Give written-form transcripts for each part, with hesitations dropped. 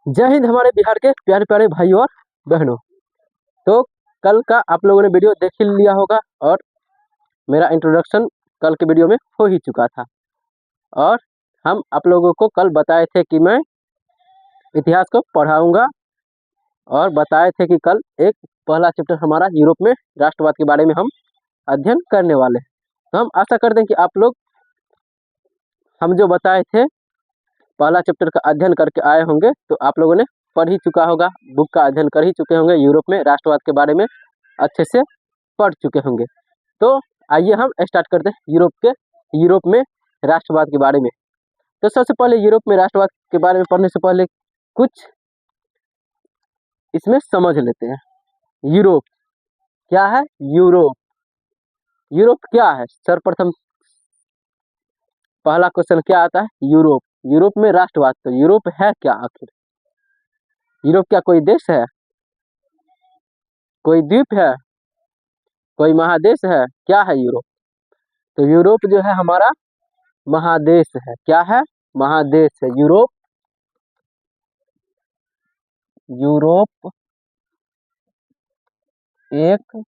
जय हिंद हमारे बिहार के प्यारे प्यारे भाइयों और बहनों। तो कल का आप लोगों ने वीडियो देख ही लिया होगा और मेरा इंट्रोडक्शन कल के वीडियो में हो ही चुका था। और हम आप लोगों को कल बताए थे कि मैं इतिहास को पढ़ाऊंगा और बताए थे कि कल एक पहला चैप्टर हमारा यूरोप में राष्ट्रवाद के बारे में हम अध्ययन करने वाले हैं। तो हम आशा करते हैं कि आप लोग हम जो बताए थे पहला चैप्टर का अध्ययन करके आए होंगे। तो आप लोगों ने पढ़ ही चुका होगा, बुक का अध्ययन कर ही चुके होंगे, यूरोप में राष्ट्रवाद के बारे में अच्छे से पढ़ चुके होंगे। तो आइए हम स्टार्ट करते हैं यूरोप में राष्ट्रवाद के बारे में। तो सबसे पहले यूरोप में राष्ट्रवाद के बारे में पढ़ने से पहले कुछ इसमें समझ लेते हैं। यूरोप क्या है? यूरोप क्या है? सर्वप्रथम पहला क्वेश्चन क्या आता है? यूरोप में राष्ट्रवाद। तो यूरोप है क्या आखिर? यूरोप क्या कोई देश है? कोई द्वीप है? कोई महादेश है? क्या है यूरोप? तो यूरोप जो है हमारा महादेश है। क्या है? महादेश है। यूरोप एक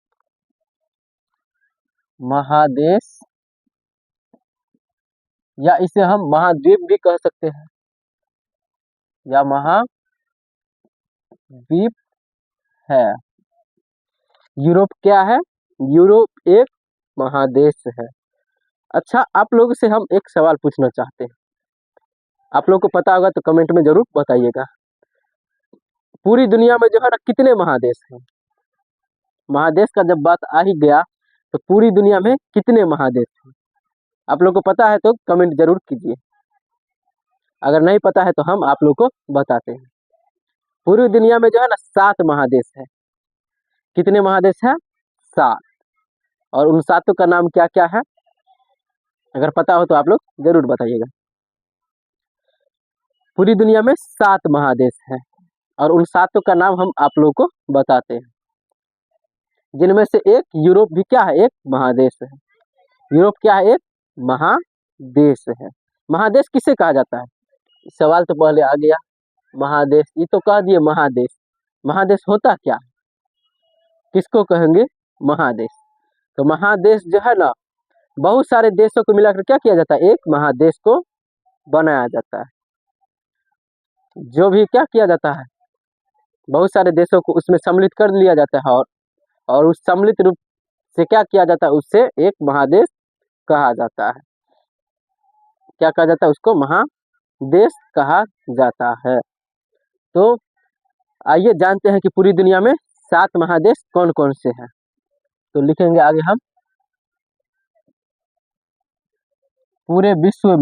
महादेश या इसे हम महाद्वीप भी कह सकते हैं या महाद्वीप है। यूरोप क्या है? यूरोप एक महादेश है। अच्छा, आप लोगों से हम एक सवाल पूछना चाहते हैं। आप लोग को पता होगा तो कमेंट में जरूर बताइएगा। पूरी दुनिया में जो है ना कितने महादेश हैं? महादेश का जब बात आ ही गया तो पूरी दुनिया में कितने महादेश हैं? आप लोग को पता है तो कमेंट जरूर कीजिए। अगर नहीं पता है तो हम आप लोग को बताते हैं। पूरी दुनिया में जो है ना 7 महादेश है। कितने महादेश है? 7। और उन 7 का नाम क्या क्या है? अगर पता हो तो आप लोग जरूर बताइएगा। पूरी दुनिया में 7 महादेश है और उन 7 का नाम हम आप लोग को बताते हैं, जिनमें से एक यूरोप भी क्या है? एक महादेश है। यूरोप क्या है? एक महादेश है। महादेश किसे कहा जाता है? सवाल तो पहले आ गया। महादेश, ये तो कह दिए महादेश। महादेश होता क्या है? किसको कहेंगे महादेश? तो महादेश जो है ना बहुत सारे देशों को मिलाकर क्या किया जाता है? एक महादेश को बनाया जाता है। जो भी क्या किया जाता है, बहुत सारे देशों को उसमें सम्मिलित कर लिया जाता है और उस सम्मिलित रूप से क्या किया जाता है? उससे एक महादेश कहा जाता है। क्या कहा जाता है? उसको महादेश कहा जाता है। तो आइए जानते हैं कि पूरी दुनिया में 7 महादेश कौन कौन से हैं। तो लिखेंगे आगे हम। पूरे विश्व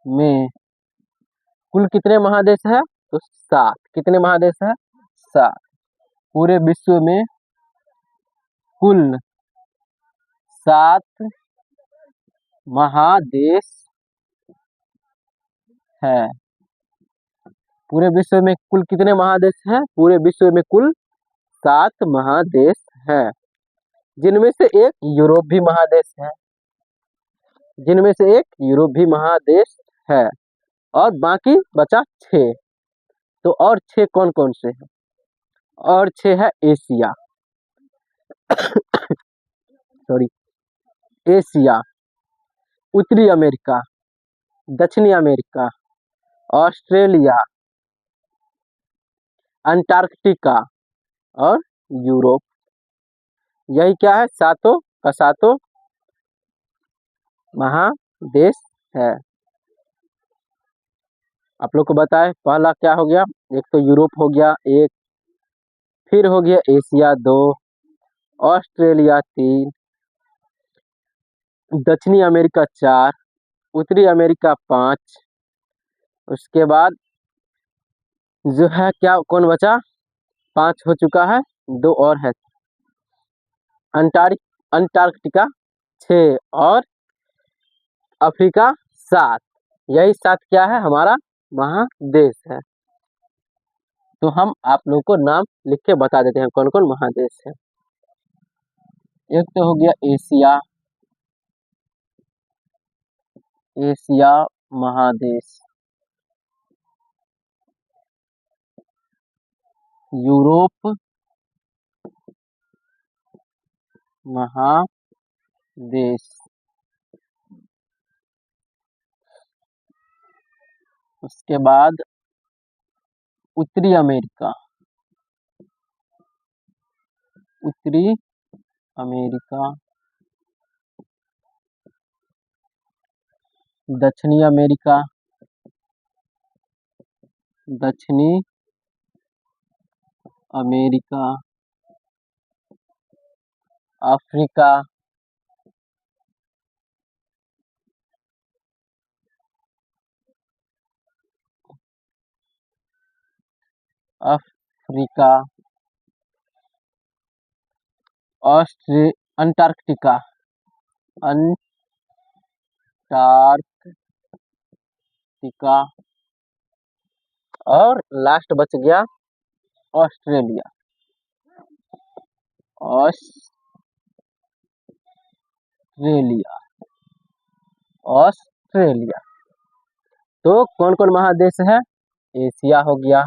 में कुल कितने महादेश है? तो 7। कितने महादेश है? 7। पूरे विश्व में कुल 7 महादेश है। पूरे विश्व में कुल कितने महादेश हैं? पूरे विश्व में कुल 7 महादेश हैं, जिनमें से एक यूरोप भी महादेश है। और बाकी बचा 6। तो और 6 कौन कौन से हैं? और 6 है एशिया सॉरी एशिया, उत्तरी अमेरिका, दक्षिणी अमेरिका, ऑस्ट्रेलिया, अंटार्कटिका और यूरोप। यही क्या है? 7 का 7 महादेश है। आप लोग को बताए पहला क्या हो गया? एक तो यूरोप हो गया, एक फिर हो गया एशिया 2, ऑस्ट्रेलिया 3, दक्षिणी अमेरिका 4, उत्तरी अमेरिका 5। उसके बाद जो है क्या कौन बचा? 5 हो चुका है, 2 और है। अंटार्कटिका 6 और अफ्रीका 7। यही 7 क्या है? हमारा महादेश है। तो हम आप लोग को नाम लिख के बता देते हैं कौन कौन महादेश है। एक तो हो गया एशिया महादेश, यूरोप महादेश, उसके बाद उत्तरी अमेरिका, उत्तरी अमेरिका, दक्षिणी अमेरिका, दक्षिणी America, Africa, Africa, Antarctica, Antarctica, और लास्ट बच गया ऑस्ट्रेलिया, ऑस्ट्रेलिया, ऑस्ट्रेलिया। तो कौन कौन महादेश है? एशिया हो गया,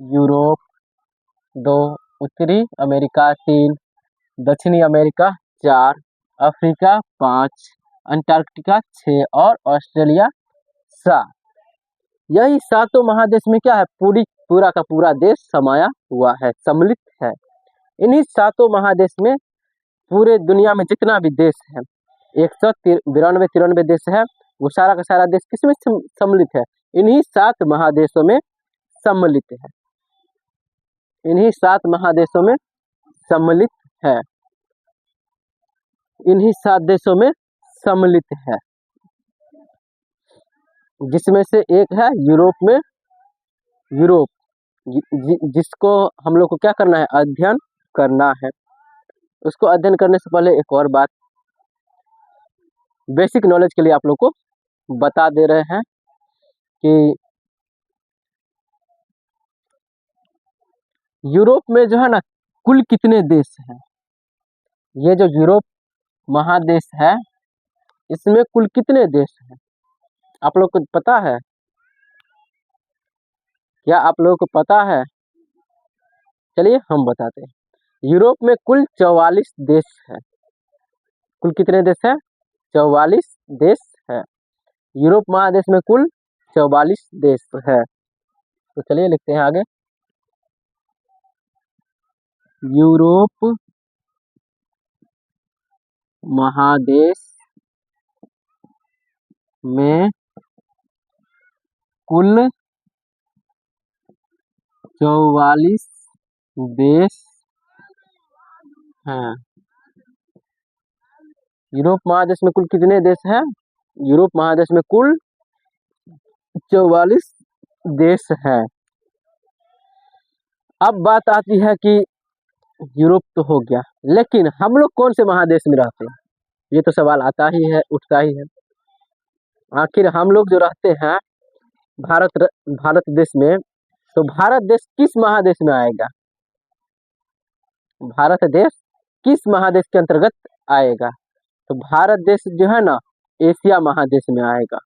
यूरोप 2, उत्तरी अमेरिका 3, दक्षिणी अमेरिका 4, अफ्रीका 5, अंटार्कटिका 6 और ऑस्ट्रेलिया 7। यही सातों महादेश में क्या है? पूरा का पूरा देश समाया हुआ है, सम्मिलित है। इन्हीं सातों महादेश में पूरे दुनिया में जितना भी देश है, 193 देश है, वो सारा का सारा देश किसमें सम्मिलित है? इन्हीं 7 महादेशों में सम्मिलित है, इन्हीं 7 महादेशों में सम्मिलित है, इन्हीं 7 देशों में सम्मिलित है, जिसमें से एक है यूरोप में, यूरोप जिसको हम लोग को क्या करना है? अध्ययन करना है। उसको अध्ययन करने से पहले एक और बात बेसिक नॉलेज के लिए आप लोग को बता दे रहे हैं कि यूरोप में जो है ना, कुल कितने देश हैं? ये जो यूरोप महादेश है, इसमें कुल कितने देश हैं? आप लोग को पता है? क्या आप लोगों को पता है? चलिए हम बताते हैं। यूरोप में कुल 44 देश है। कुल कितने देश है? 44 देश है। यूरोप महादेश में कुल 44 देश है। तो चलिए लिखते हैं आगे। यूरोप महादेश में कुल 44 देश हैं। यूरोप महादेश में कुल कितने देश हैं? यूरोप महादेश में कुल 44 देश हैं। अब बात आती है कि यूरोप तो हो गया, लेकिन हम लोग कौन से महादेश में रहते हैं? ये तो सवाल आता ही है, उठता ही है। आखिर हम लोग जो रहते हैं भारत देश में, तो भारत देश किस महादेश में आएगा? भारत देश किस महादेश के अंतर्गत आएगा? तो भारत देश जो है ना, एशिया महादेश में आएगा।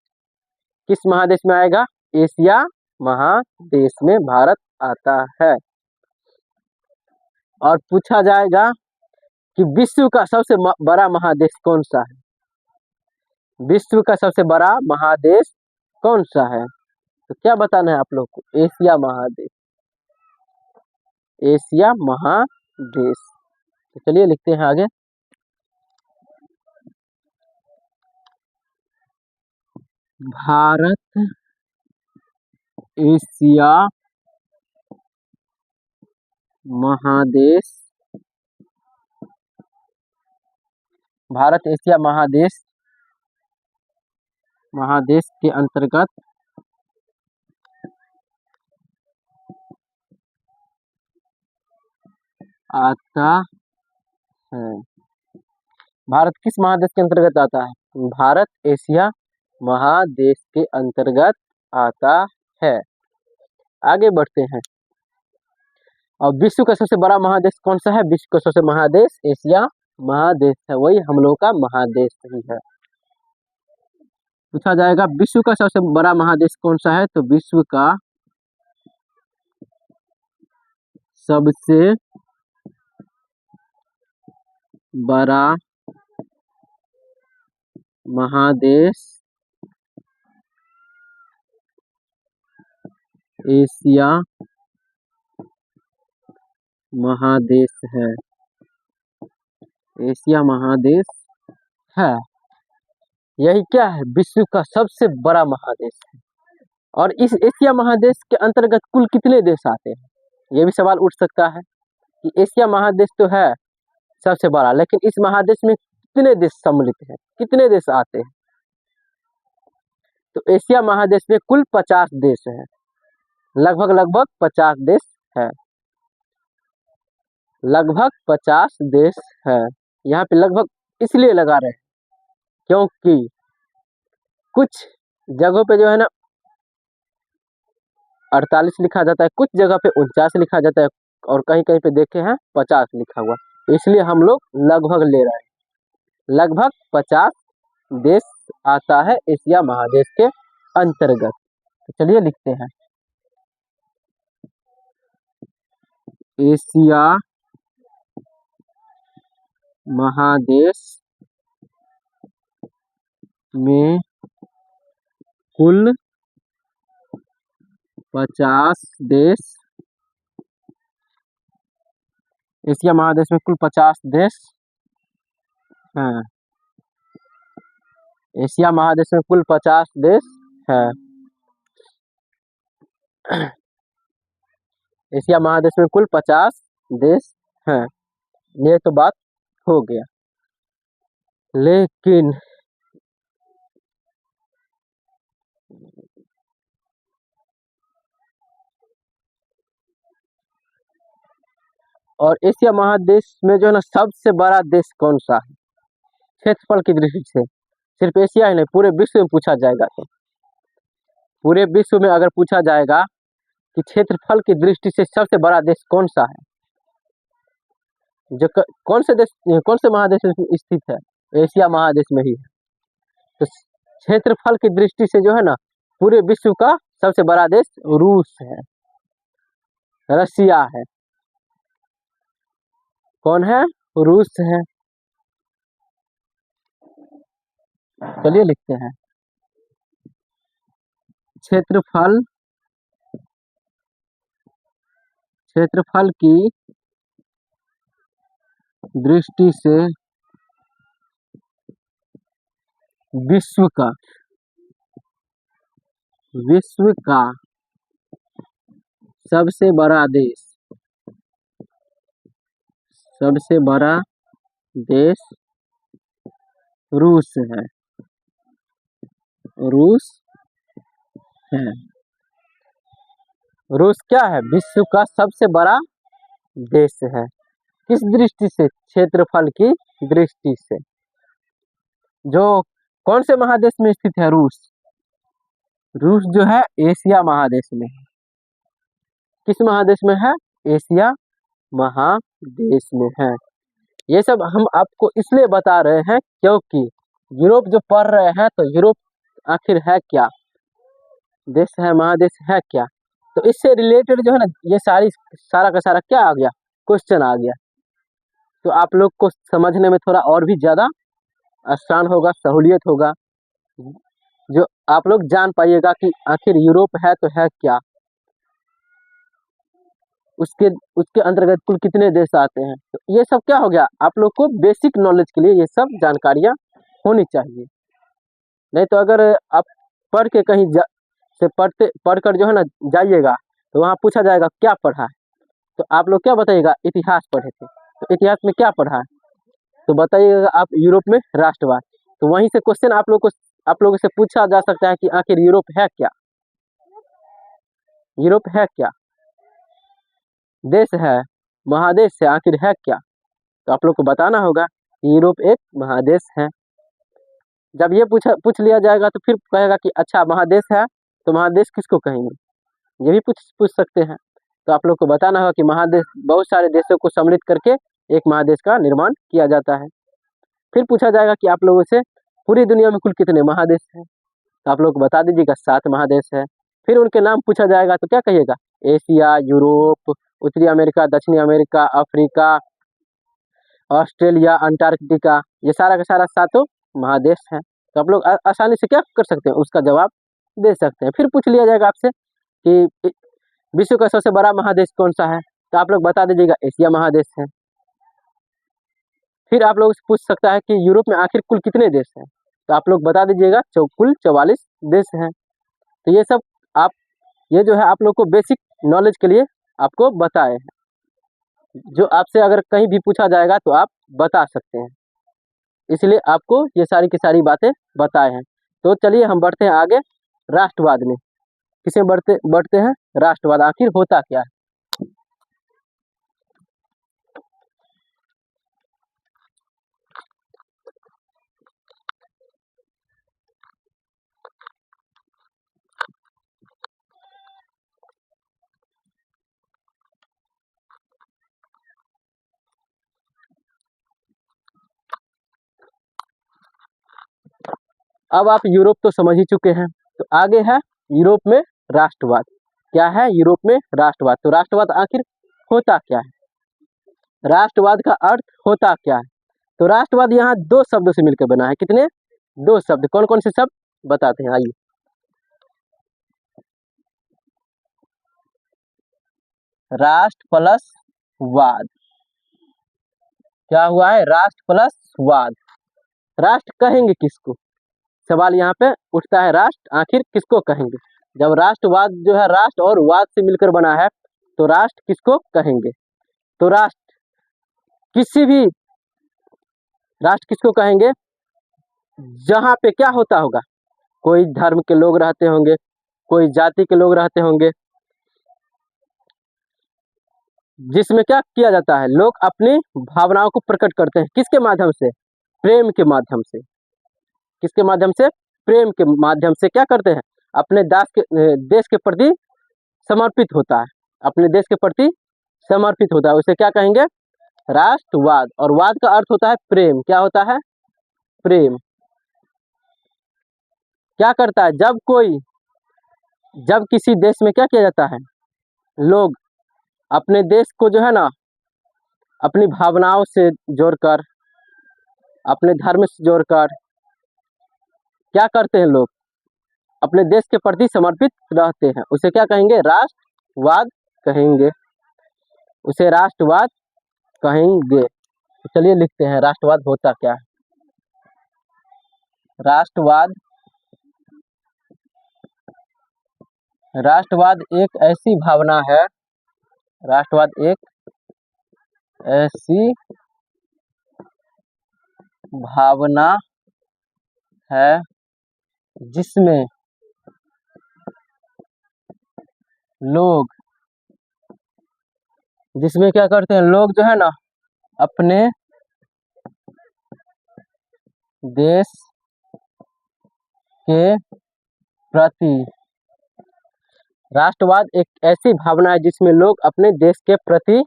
किस महादेश में आएगा? एशिया महादेश में भारत आता है। और पूछा जाएगा कि विश्व का सबसे बड़ा महादेश कौन सा है? विश्व का सबसे बड़ा महादेश कौन सा है? तो क्या बताना है आप लोग को? एशिया महादेश, एशिया महादेश। तो चलिए लिखते हैं आगे। भारत एशिया महादेश, भारत एशिया महादेश के अंतर्गत आता है। भारत किस महादेश के अंतर्गत आता है? भारत एशिया महादेश के अंतर्गत आता है। आगे बढ़ते हैं। और विश्व का सबसे बड़ा महादेश कौन सा है? विश्व का सबसे महादेश एशिया महादेश है, वही हम लोग का महादेश ही है। पूछा जाएगा विश्व का सबसे बड़ा महादेश कौन सा है, तो विश्व का सबसे बड़ा महादेश एशिया महादेश है। एशिया महादेश है। यही क्या है, विश्व का सबसे बड़ा महादेश है। और इस एशिया महादेश के अंतर्गत कुल कितने देश आते हैं, ये भी सवाल उठ सकता है कि एशिया महादेश तो है सबसे बड़ा, लेकिन इस महादेश में कितने देश सम्मिलित हैं, कितने देश आते हैं। तो एशिया महादेश में कुल 50 देश हैं, लगभग 50 देश है, लगभग 50 देश है। यहाँ पे लगभग इसलिए लगा रहे हैं क्योंकि कुछ जगहों पे जो है ना 48 लिखा जाता है, कुछ जगह पे 49 लिखा जाता है, और कहीं कहीं पे देखे हैं 50 लिखा हुआ, इसलिए हम लोग लगभग ले रहे हैं। लगभग 50 देश आता है एशिया महादेश के अंतर्गत। तो चलिए लिखते हैं, एशिया महादेश में कुल 50 देश, एशिया महादेश में कुल 50 देश हैं। एशिया महादेश में कुल 50 देश है। एशिया महादेश में कुल 50 देश हैं। ये तो बात हो गया, लेकिन और एशिया महादेश में जो है ना सबसे बड़ा देश कौन सा है, क्षेत्रफल की दृष्टि से। सिर्फ एशिया ही नहीं, पूरे विश्व में पूछा जाएगा, तो पूरे विश्व में अगर पूछा जाएगा कि क्षेत्रफल की दृष्टि से सबसे बड़ा देश कौन सा है, जो कौन से देश, कौन से महादेश में स्थित है, एशिया महादेश में ही है। तो क्षेत्रफल की दृष्टि से जो है ना पूरे विश्व का सबसे बड़ा देश रूस है, रसिया है। कौन है, रूस है। चलिए लिखते हैं, क्षेत्रफल, क्षेत्रफल की दृष्टि से विश्व का सबसे बड़ा देश, सबसे बड़ा देश रूस है, रूस है। रूस क्या है, विश्व का सबसे बड़ा देश है। किस दृष्टि से, क्षेत्रफल की दृष्टि से। जो कौन से महादेश में स्थित है रूस, रूस जो है एशिया महादेश में है। किस महादेश में है, एशिया महादेश में है। ये सब हम आपको इसलिए बता रहे हैं क्योंकि यूरोप जो पढ़ रहे हैं, तो यूरोप आखिर है क्या, देश है, महादेश है क्या। तो इससे रिलेटेड जो है ना ये सारा का सारा क्या आ गया, क्वेश्चन आ गया। तो आप लोग को समझने में थोड़ा और भी ज़्यादा आसान होगा, सहूलियत होगा, जो आप लोग जान पाइएगा कि आखिर यूरोप है तो है क्या, उसके उसके अंतर्गत कुल कितने देश आते हैं। तो ये सब क्या हो गया, आप लोग को बेसिक नॉलेज के लिए ये सब जानकारियाँ होनी चाहिए। नहीं तो अगर आप पढ़ के कहीं से पढ़कर जो है ना जाइएगा, तो वहाँ पूछा जाएगा क्या पढ़ा है, तो आप लोग क्या बताइएगा, इतिहास पढ़े थे। तो इतिहास में क्या पढ़ा है, तो बताइएगा आप यूरोप में राष्ट्रवाद। तो वहीं से क्वेश्चन आप लोगों से पूछा जा सकता है कि आखिर यूरोप है क्या, यूरोप है क्या, देश है, महादेश है, आखिर है क्या। तो आप लोग को बताना होगा कि यूरोप एक महादेश है। जब ये पूछ लिया जाएगा तो फिर कहेगा कि अच्छा महादेश है, तो महादेश किसको कहेंगे, ये भी पूछ सकते हैं। तो आप लोग को बताना होगा कि महादेश बहुत सारे देशों को सम्मिलित करके एक महादेश का निर्माण किया जाता है। फिर पूछा जाएगा कि आप लोगों से पूरी दुनिया में कुल कितने महादेश हैं, तो आप लोग बता दीजिएगा 7 महादेश है। फिर उनके नाम पूछा जाएगा तो क्या कहिएगा? एशिया, यूरोप, उत्तरी अमेरिका, दक्षिणी अमेरिका, अफ्रीका, ऑस्ट्रेलिया, अंटार्कटिका, ये सारा का सारा 7 महादेश हैं। तो आप लोग आसानी से क्या कर सकते हैं, उसका जवाब दे सकते हैं। फिर पूछ लिया जाएगा आपसे कि विश्व का सबसे बड़ा महादेश कौन सा है, तो आप लोग बता दीजिएगा एशिया महादेश है। फिर आप लोग से पूछ सकता है कि यूरोप में आखिर कुल कितने देश हैं, तो आप लोग बता दीजिएगा कुल 44 देश हैं। तो ये सब आप ये जो है आप लोग को बेसिक नॉलेज के लिए आपको बताए हैं, जो आपसे अगर कहीं भी पूछा जाएगा तो आप बता सकते हैं, इसलिए आपको ये सारी की सारी बातें बताए हैं। तो चलिए हम बढ़ते हैं आगे राष्ट्रवाद में। किसे बढ़ते हैं? राष्ट्रवाद आखिर होता क्या है। अब आप यूरोप तो समझ ही चुके हैं, तो आगे है यूरोप में राष्ट्रवाद। क्या है यूरोप में राष्ट्रवाद? तो राष्ट्रवाद आखिर होता क्या है, राष्ट्रवाद का अर्थ होता क्या है? तो राष्ट्रवाद यहाँ 2 शब्दों से मिलकर बना है। कितने? 2 शब्द। कौन कौन से शब्द बताते हैं, आइए। राष्ट्र प्लस वाद। क्या हुआ है? राष्ट्र प्लस वाद। राष्ट्र कहेंगे किसको? सवाल यहाँ पे उठता है, राष्ट्र आखिर किसको कहेंगे? जब राष्ट्रवाद जो है राष्ट्र और वाद से मिलकर बना है, तो राष्ट्र किसको कहेंगे? तो राष्ट्र किसी भी राष्ट्र किसको कहेंगे? जहाँ पे क्या होता होगा, कोई धर्म के लोग रहते होंगे, कोई जाति के लोग रहते होंगे, जिसमें क्या किया जाता है, लोग अपनी भावनाओं को प्रकट करते हैं। किसके माध्यम से? प्रेम के माध्यम से। किसके माध्यम से? प्रेम के माध्यम से क्या करते हैं? अपने देश के प्रति समर्पित होता है, अपने देश के प्रति समर्पित होता है, उसे क्या कहेंगे? राष्ट्रवाद। और वाद का अर्थ होता है प्रेम। क्या होता है? प्रेम। क्या करता है, जब किसी देश में क्या किया जाता है, लोग अपने देश को जो है ना अपनी भावनाओं से जोड़कर, अपने धर्म से जोड़कर क्या करते हैं, लोग अपने देश के प्रति समर्पित रहते हैं, उसे क्या कहेंगे? राष्ट्रवाद कहेंगे, उसे राष्ट्रवाद कहेंगे। तो चलिए लिखते हैं राष्ट्रवाद होता क्या है। राष्ट्रवाद एक ऐसी भावना है, राष्ट्रवाद एक ऐसी भावना है जिसमें लोग, जिसमें क्या करते हैं, लोग जो है ना अपने देश के प्रति, राष्ट्रवाद एक ऐसी भावना है जिसमें लोग अपने देश के प्रति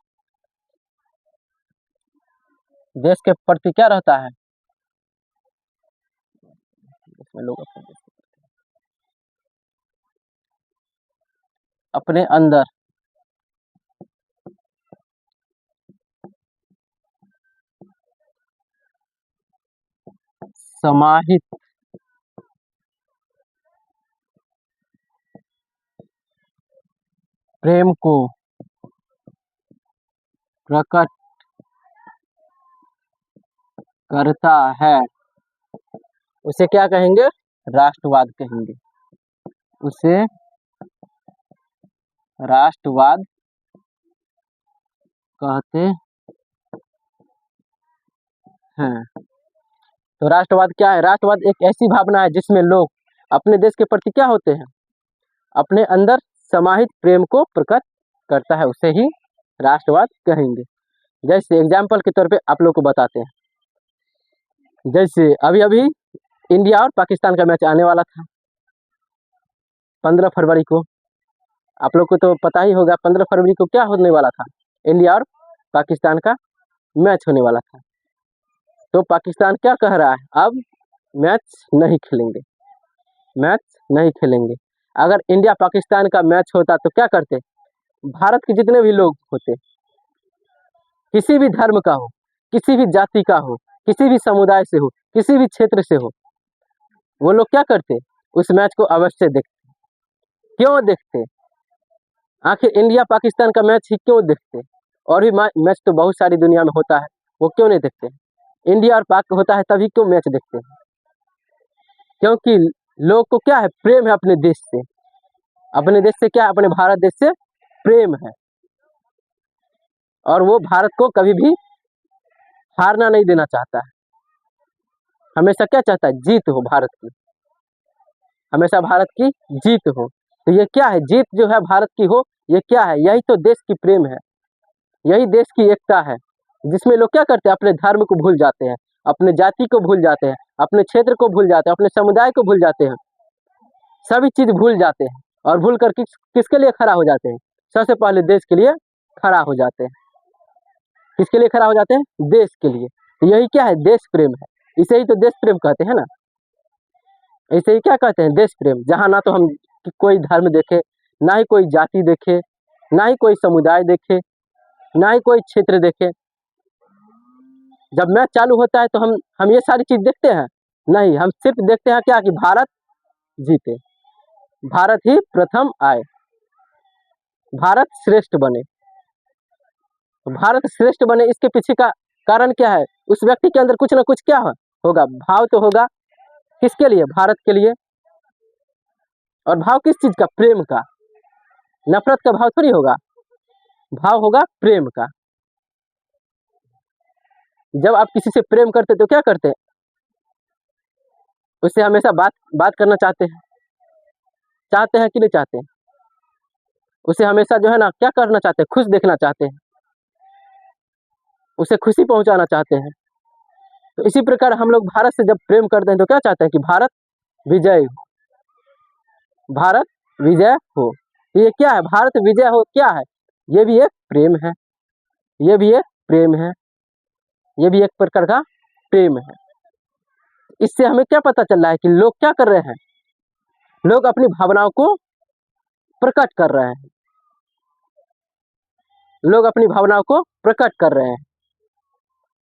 क्या रहता है, इसमें लोग अपने अंदर समाहित प्रेम को प्रकट करता है, उसे क्या कहेंगे? राष्ट्रवाद कहेंगे, उसे राष्ट्रवाद कहते हैं। तो राष्ट्रवाद क्या है? राष्ट्रवाद एक ऐसी भावना है जिसमें लोग अपने देश के प्रति क्या होते हैं, अपने अंदर समाहित प्रेम को प्रकट करता है, उसे ही राष्ट्रवाद कहेंगे। जैसे एग्जाम्पल के तौर पे आप लोग को बताते हैं, जैसे अभी अभी इंडिया और पाकिस्तान का मैच आने वाला था 15 फरवरी को। आप लोग को तो पता ही होगा 15 फरवरी को क्या होने वाला था, इंडिया और पाकिस्तान का मैच होने वाला था। तो पाकिस्तान क्या कह रहा है, अब मैच नहीं खेलेंगे, मैच नहीं खेलेंगे। अगर इंडिया पाकिस्तान का मैच होता तो क्या करते, भारत के जितने भी लोग होते, किसी भी धर्म का हो, किसी भी जाति का हो, किसी भी समुदाय से हो, किसी भी क्षेत्र से हो, वो लोग क्या करते, उस मैच को अवश्य देखते। क्यों देखते, आखिर इंडिया पाकिस्तान का मैच ही क्यों देखते? और भी मैच तो बहुत सारी दुनिया में होता है, वो क्यों नहीं देखते? इंडिया और पाक होता है तभी क्यों मैच देखते हैं? क्योंकि लोग को क्या है, प्रेम है अपने देश से। अपने देश से क्या है, अपने भारत देश से प्रेम है, और वो भारत को कभी भी हारना नहीं देना चाहता है। हमेशा क्या चाहता है, जीत हो भारत की, हमेशा भारत की जीत हो। तो ये क्या है, जीत जो है भारत की हो, ये क्या है, यही तो देश की प्रेम है, यही देश की एकता है, जिसमें लोग क्या करते हैं, अपने धर्म को भूल जाते हैं, अपने जाति को भूल जाते हैं, अपने क्षेत्र को भूल जाते हैं, अपने समुदाय को भूल जाते हैं, सभी चीज भूल जाते हैं, और भूल कर किसके लिए खड़ा हो जाते हैं? सबसे पहले देश के लिए खड़ा हो जाते हैं। किसके लिए खड़ा हो जाते हैं? देश के लिए। तो यही क्या है, देश प्रेम है। इसे ही तो देश प्रेम कहते हैं ना, इसे ही क्या कहते हैं, देश प्रेम। जहाँ ना तो हम कोई धर्म देखे, ना ही कोई जाति देखे, ना ही कोई समुदाय देखे, ना ही कोई क्षेत्र देखे। जब मैच चालू होता है तो हम ये सारी चीज देखते हैं? नहीं, हम सिर्फ देखते हैं क्या, कि भारत जीते, भारत ही प्रथम आए, भारत श्रेष्ठ बने। भारत श्रेष्ठ बने, इसके पीछे का कारण क्या है? उस व्यक्ति के अंदर कुछ ना कुछ क्या होगा, भाव तो होगा। किसके लिए? भारत के लिए। और भाव किस चीज का? प्रेम का। नफरत का भाव थोड़ी होगा, भाव होगा प्रेम का। जब आप किसी से प्रेम करते तो क्या करते हैं, उससे हमेशा बात करना चाहते हैं कि नहीं चाहते हैं? उसे हमेशा जो है ना क्या करना चाहते हैं, खुश देखना चाहते हैं, उसे खुशी पहुंचाना चाहते हैं। तो इसी प्रकार हम लोग भारत से जब प्रेम करते हैं तो क्या चाहते हैं, कि भारत विजय हो, भारत विजय हो। तो ये क्या है, भारत विजय हो क्या है, ये भी एक प्रेम है, ये भी एक प्रेम है, ये भी एक प्रकार का प्रेम है। इससे हमें क्या पता चल रहा है, कि लोग क्या कर रहे हैं, लोग अपनी भावनाओं को प्रकट कर रहे हैं, लोग अपनी भावनाओं को प्रकट कर रहे हैं।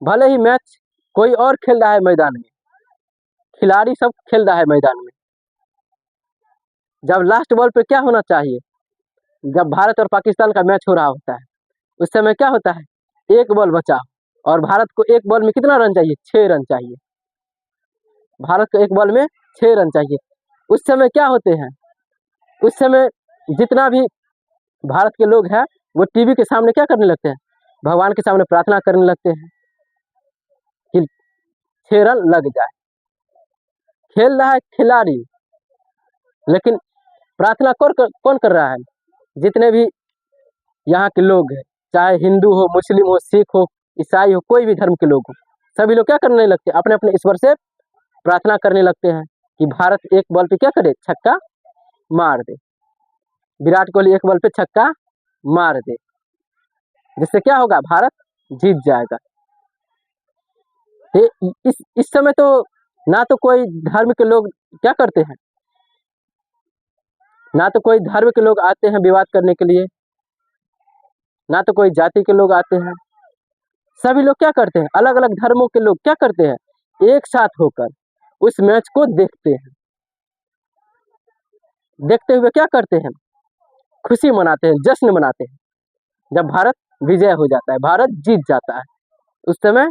भले ही मैच कोई और खेल रहा है मैदान में, खिलाड़ी सब खेल रहा है मैदान में, जब लास्ट बॉल पे क्या होना चाहिए, जब भारत और पाकिस्तान का मैच हो रहा होता है, उस समय क्या होता है, एक बॉल बचा, और भारत को एक बॉल में कितना रन चाहिए, 6 रन चाहिए। भारत को एक बॉल में 6 रन चाहिए। उस समय क्या होते हैं, उस समय जितना भी भारत के लोग हैं, वो टीवी के सामने क्या करने लगते हैं, भगवान के सामने प्रार्थना करने लगते हैं कि 6 रन लग जाए। खेल रहा है खिलाड़ी, लेकिन प्रार्थना कौन कर रहा है, जितने भी यहाँ के लोग हैं, चाहे हिंदू हो, मुस्लिम हो, सिख हो, ईसाई हो, कोई भी धर्म के लोग हो, सभी लोग क्या करने लगते हैं, अपने अपने ईश्वर से प्रार्थना करने लगते हैं कि भारत एक बॉल पे क्या करे, छक्का मार दे, विराट कोहली एक बॉल पे छक्का मार दे, जिससे क्या होगा, भारत जीत जाएगा। इस समय तो ना तो कोई धर्म के लोग क्या करते हैं, ना तो कोई धर्म के लोग आते हैं विवाद करने के लिए, ना तो कोई जाति के लोग आते हैं। सभी लोग क्या करते हैं, अलग अलग धर्मों के लोग क्या करते हैं, एक साथ होकर उस मैच को देखते हैं। देखते हुए क्या करते हैं, खुशी मनाते हैं, जश्न मनाते हैं। जब भारत विजय हो जाता है, भारत जीत जाता है, उस समय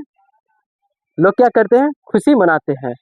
लोग क्या करते हैं, खुशी मनाते हैं।